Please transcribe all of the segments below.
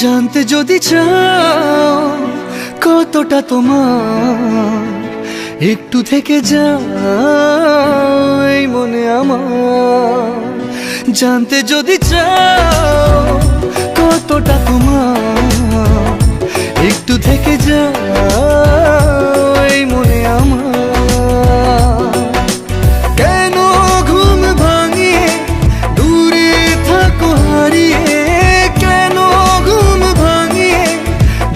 জানতে যদি চাও কতটা তোমার, একটু থেকে যাও এই মনে আমার। জানতে যদি চাও কতটা তোমার, একটু থেকে যাও এই মনে আমার। কেন ঘুম ভাঙিয়ে দূরে থাকো হারিয়ে, কেন ঘুম ভাঙিয়ে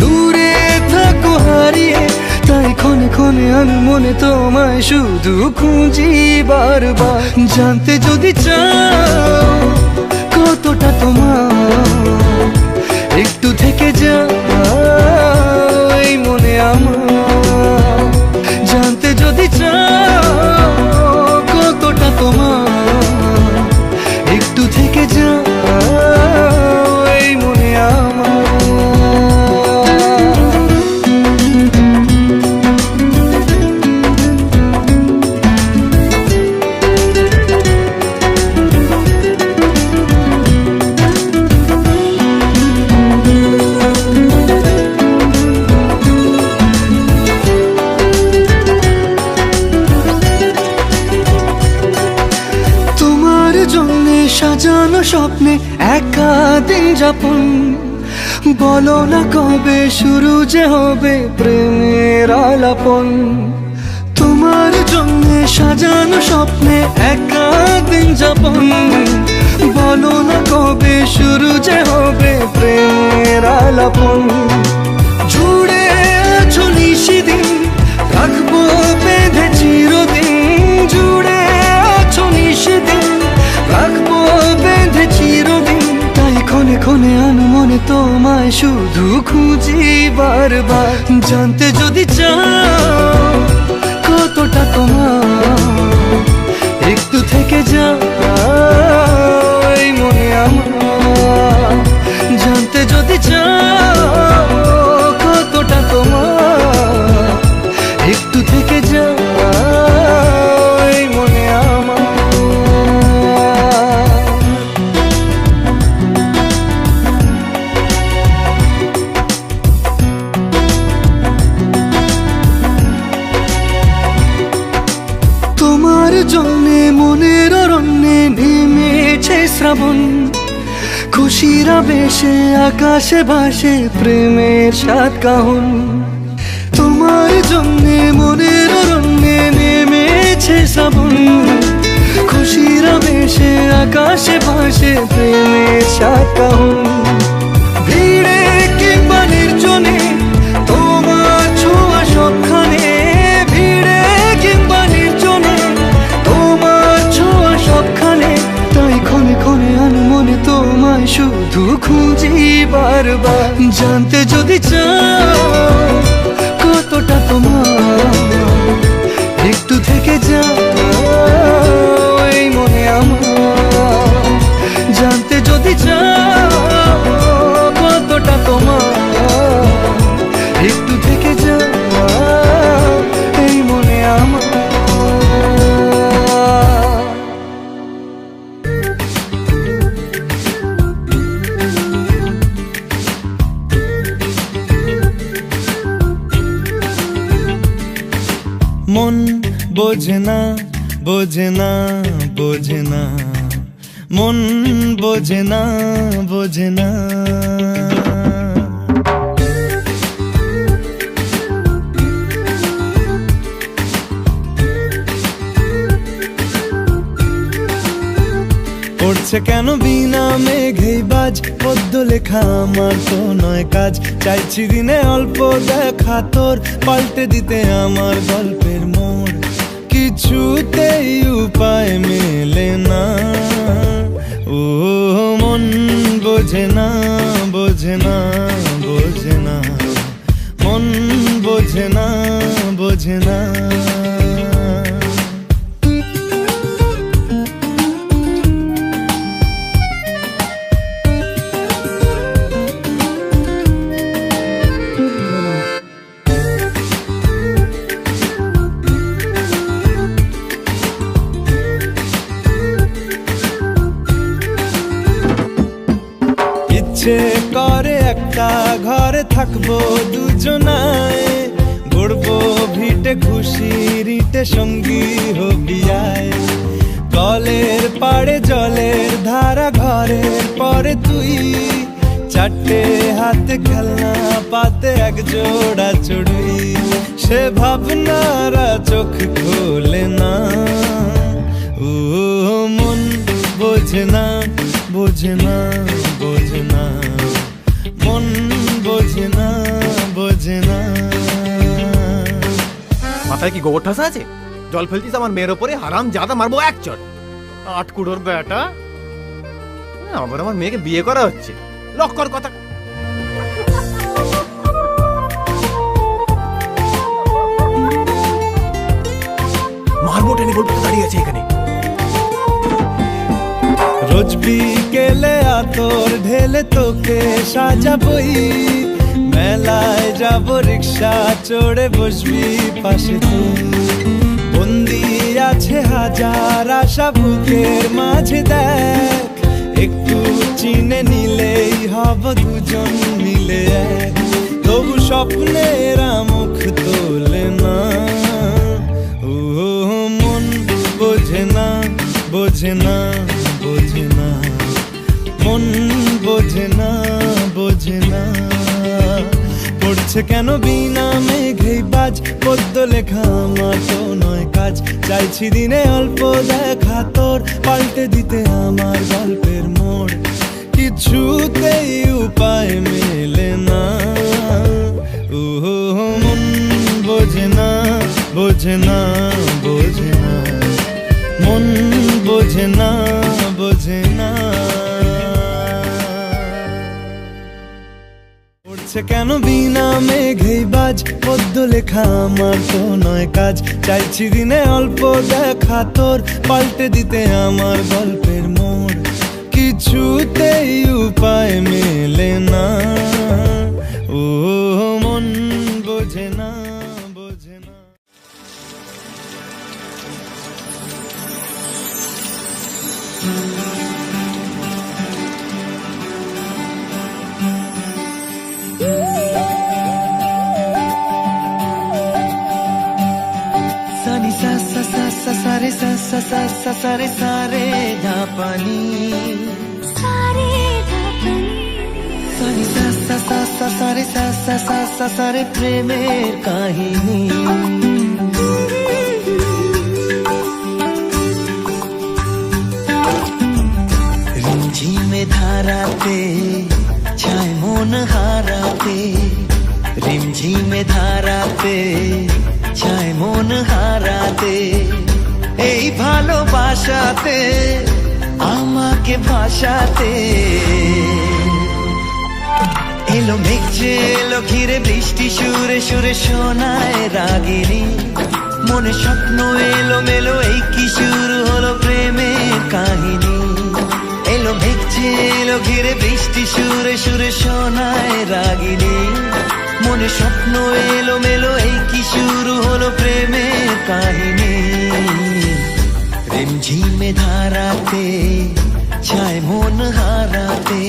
দূরে থাকো হারিয়ে, তাই ক্ষণে ক্ষণে আমি মনে তোমায় শুধু খুঁজি বারবার। জানতে যদি চাও কতটা তোমার, একটু থেকে যাও এই মনে আমার। জানতে যদি চাও কতটা তোমার, একটু থেকে যাও এই মনে আমার। সাজানো স্বপ্নে একা দিন যাপন, বলো না কবে শুরু যে হবে প্রেমের আলাপন। তোমার জন্য সাজানো স্বপ্নে একা দিন যাপন, বলো না কবে শুরু যে হবে প্রেমের আলাপন। জুড়ে আছো নিশিদিন, রাখবো বেঁধে চিরদিন। জুড়ে আছো নিশিদিন, রাখবো বেঁধে চিরদিন, তাই ক্ষণে ক্ষণে আনমনে তোমায় শুধু খুঁজি বারবার। জানতে যদি চাও কতটা তোমার, একটু থেকে যাও এই মনে আমার। জানতে যদি চাও কতটা তোমার, একটু থেকে যাও এই মনে আমার। তোমার জন্যে মনের অরণ্যে নেমেছে শ্রাবণ, খুশির আবেশে আকাশে ভাসে প্রেমের সাত কাহন। তোমার জন্যে মনের অরণ্যে নেমেছে শ্রাবণ, খুশির আবেশে আকাশে ভাসে প্রেমের সাত কাহন। ভিড়ে কিংবা নির্জনে তোমার ছোঁয়া সবখানে, ভিড়ে কিংবা নির্জনে তোমার ছোঁয়া সবখানে, তাই ক্ষণে ক্ষণে আনমনে তোমায় শুধু খুঁজি বারবার। জানতে যদি চাও কতটা তোমার, একটু থেকে যাও এই মনে আমার। জানতে যদি চাও কতটা তোমার, একটু থেকে যাও এই মনে আমার। মন বোঝে না বোঝে না বোঝে না, মন বোঝে না বোঝে না। পড়ছে কেন বিনা মেঘেই বাজ, পদ্য লেখা আমার তো নয় কাজ। চাইছি দিনে অল্প দেখা তোর, পাল্টে দিতে আমার গল্পের মোড়। কিছুতেই উপায় মেলে না, ও মন বোঝে না বোঝে না বোঝে না, মন বোঝে না বোঝে না। ইচ্ছে করে একটা একটা ঘরে থাকবো দুজনায়, গড়বো ভিটে খুশির ইটে সঙ্গী হবি আয়। কলের পাড়ে জলের ধারা ঘরের পরে তুই, চারটে হাতে খেলনা পাতে এক জোড়া চড়ুই। সে ভাবনারা চোখ খোলে না, ও মন বোঝে না, বোঝে না, বোঝে না, মন বোঝে না, বোঝে না। মাথায় কি গোবর ঠাসা আছে? জল ফেলছিস আমার মেয়ের ওপরে, হারাম জাদা, মারবো এক চট। আটকুড়োর বেটা, আবার আমার মেয়েকে বিয়ে করা হচ্ছে, লক কর কথা। মারবো টেনে, গল্প দাঁড়িয়ে আছে এখানে। রোজ বিকেলে আতর ঢেলে তোকে সাজাবই, মেলায় যাব রিক্সা চড়ে বসবি পাশে তুই। বন্দি আছে হাজার আশা বুকের মাঝে, দেখ একটু চিনে নিলেই হব দুজন মিলে এক। তবু স্বপ্নেরা মুখ তোলে না, ও মন বোঝে না, বোঝে না, বোঝে না, মন বোঝে না, বোঝে না। পড়ছে কেন বিনা মেঘেই বাজ, পদ্য লেখা আমার তো নয় কাজ। চাইছি দিনে অল্প দেখা তোর, পাল্টে দিতে আমার গল্পের মোড়। কিছুতেই উপায় মেলে না, ও মন বোঝে না, বোঝে না, বোঝে না, মন বোঝে না, বোঝে না। পড়ছে কেন বিনা মেঘেই বাজ, পদ্য লেখা আমার তো নয় কাজ। চাইছি দিনে অল্প দেখা তোর, পাল্টে দিতে আমার গল্পের মোড়। কিছুতেই উপায় মেলে না, ও মন বোঝে না, বোঝে না। সানি সা সা সা সা সা রে সা সা সা সা সা রে সা রে ধা পানি, সানি সা সা সা সা সা রে সা সা সা সা সা রে প্রেমের কাহিনী। রিমঝিমে ধারাতে চায় মন হারাতে, রিমঝিমে ধারাতে চায় মন হারাতে। এই ভালোবাসাতে আমাকে ভাসাতে, এলো মেঘে এলো ঘিরে বৃষ্টি সুরে সুরে শোনায় রাগিনী। মনে স্বপ্ন এলো মেলো, এই কি শুরু হলো প্রেমের কাহিনী। এলো মেঘে এলো ঘিরে বৃষ্টি সুরে সুরে শোনায় রাগিনী। মনে স্বপ্ন এলো মেলো, এই কি শুরু হলো প্রেমের কাহিনী। রিমঝিমে ধারাতে চায় মন হারাতে,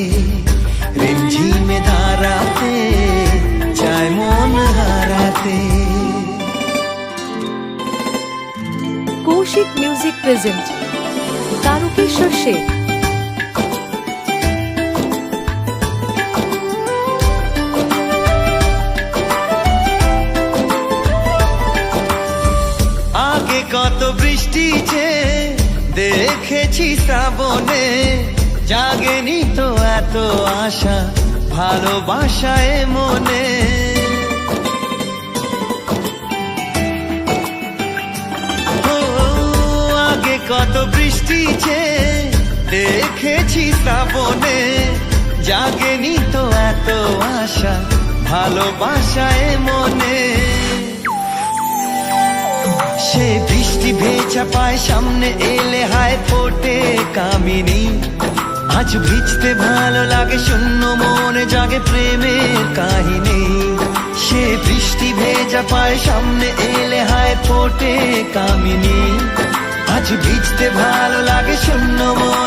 রিমঝিমে ধারাতে চায় মন হারাতে। Koushik Music present Tarakeshwar Sheikh. আগে কত বৃষ্টি যে দেখেছি শ্রাবণে, জাগেনি তো এত আশা ভালোবাসায় মনে। ও আগে কত বৃষ্টি যে দেখেছি শ্রাবণে, জাগেনি তো এত আশা ভালোবাসায় মনে। সে বৃষ্টি ভেজা পায় সামনে এলে হায় ফোটে কামিনী। আজ ভিজতে ভালো লাগে শূন্য মনে জাগে প্রেমের কাহিনী। সে বৃষ্টি ভেজা পায় সামনে এলে হায় ফোটে কামিনী। আজ ভিজতে ভালো লাগে শূন্য মনে।